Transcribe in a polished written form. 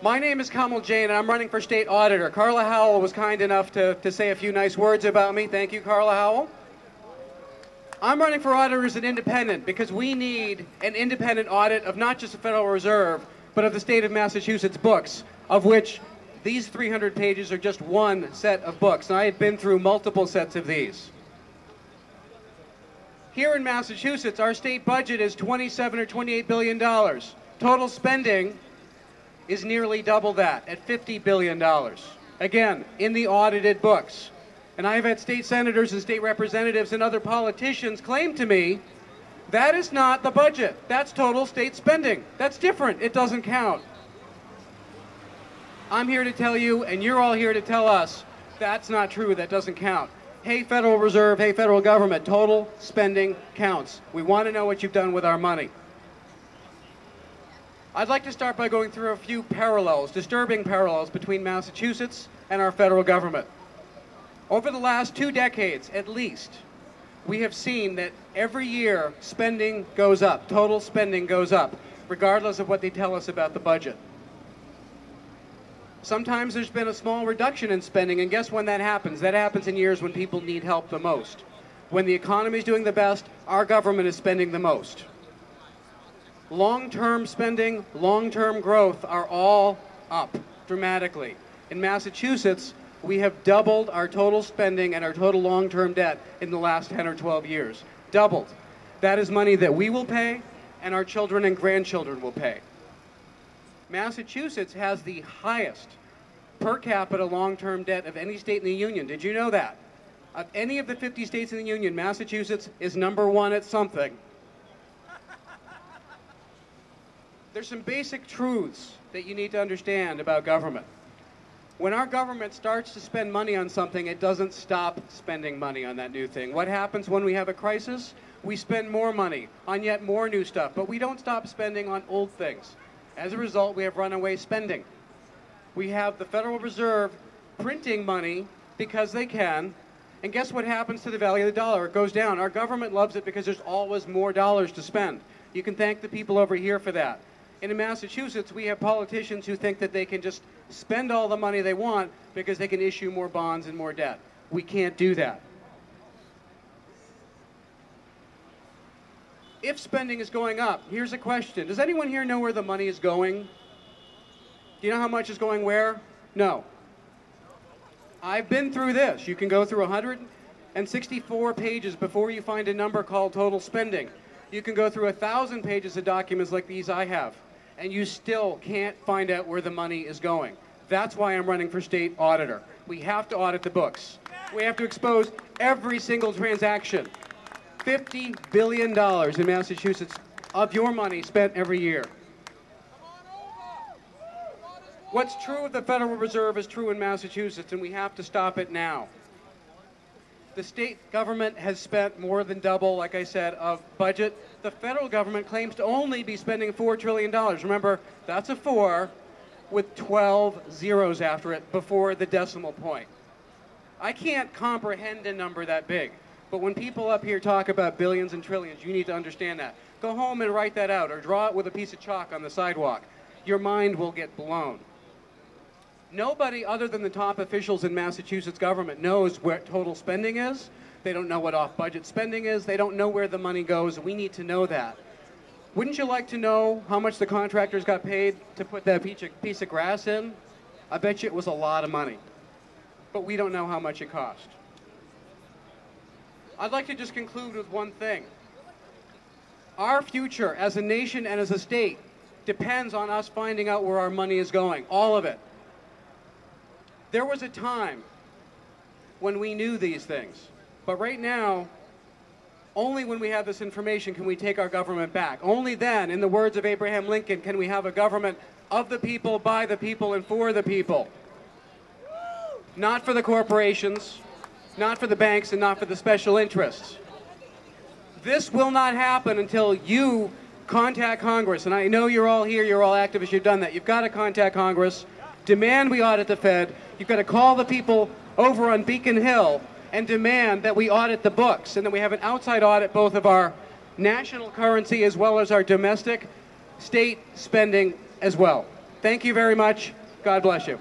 My name is Kamal Jain, and I'm running for state auditor. Carla Howell was kind enough to say a few nice words about me. Thank you, Carla Howell. I'm running for auditor as an independent because we need an independent audit of not just the Federal Reserve, but of the state of Massachusetts books, of which these 300 pages are just one set of books. And I have been through multiple sets of these. Here in Massachusetts, our state budget is $27 or $28 billion. Total spending is nearly double that, at $50 billion. Again, in the audited books. And I've had state senators and state representatives and other politicians claim to me, that is not the budget. That's total state spending. That's different. It doesn't count. I'm here to tell you, and you're all here to tell us, that's not true. That doesn't count. Hey, Federal Reserve, hey, federal government, total spending counts. We want to know what you've done with our money. I'd like to start by going through a few parallels, disturbing parallels between Massachusetts and our federal government. Over the last 2 decades, at least, we have seen that every year spending goes up, total spending goes up, regardless of what they tell us about the budget. Sometimes there's been a small reduction in spending, and guess when that happens? That happens in years when people need help the most. When the economy is doing the best, our government is spending the most. Long-term spending, long-term growth are all up dramatically. In Massachusetts, we have doubled our total spending and our total long-term debt in the last 10 or 12 years. Doubled. That is money that we will pay and our children and grandchildren will pay. Massachusetts has the highest per capita long-term debt of any state in the union. Did you know that? Of any of the 50 states in the union, Massachusetts is #1 at something. There's some basic truths that you need to understand about government. When our government starts to spend money on something, it doesn't stop spending money on that new thing. What happens when we have a crisis? We spend more money on yet more new stuff, but we don't stop spending on old things. As a result, we have runaway spending. We have the Federal Reserve printing money because they can, and guess what happens to the value of the dollar? It goes down. Our government loves it because there's always more dollars to spend. You can thank the people over here for that. And in Massachusetts, we have politicians who think that they can just spend all the money they want because they can issue more bonds and more debt. We can't do that. If spending is going up, here's a question. Does anyone here know where the money is going? Do you know how much is going where? No. I've been through this. You can go through 164 pages before you find a number called total spending. You can go through 1,000 pages of documents like these I have, and you still can't find out where the money is going. That's why I'm running for state auditor. We have to audit the books. We have to expose every single transaction. $50 billion in Massachusetts of your money spent every year. What's true of the Federal Reserve is true in Massachusetts, and we have to stop it now. The state government has spent more than double, like I said, of budget. The federal government claims to only be spending $4 trillion. Remember, that's a 4 with 12 zeros after it before the decimal point. I can't comprehend a number that big. But when people up here talk about billions and trillions, you need to understand that. Go home and write that out or draw it with a piece of chalk on the sidewalk. Your mind will get blown. Nobody other than the top officials in Massachusetts government knows where total spending is. They don't know what off-budget spending is. They don't know where the money goes. We need to know that. Wouldn't you like to know how much the contractors got paid to put that piece of grass in? I bet you it was a lot of money. But we don't know how much it cost. I'd like to just conclude with one thing. Our future as a nation and as a state depends on us finding out where our money is going, all of it. There was a time when we knew these things, but right now, only when we have this information can we take our government back. Only then, in the words of Abraham Lincoln, can we have a government of the people, by the people, and for the people. Not for the corporations, not for the banks, and not for the special interests. This will not happen until you contact Congress. And I know you're all here, you're all activists, you've done that. You've got to contact Congress, demand we audit the Fed. You've got to call the people over on Beacon Hill and demand that we audit the books and that we have an outside audit both of our national currency as well as our domestic state spending as well. Thank you very much. God bless you.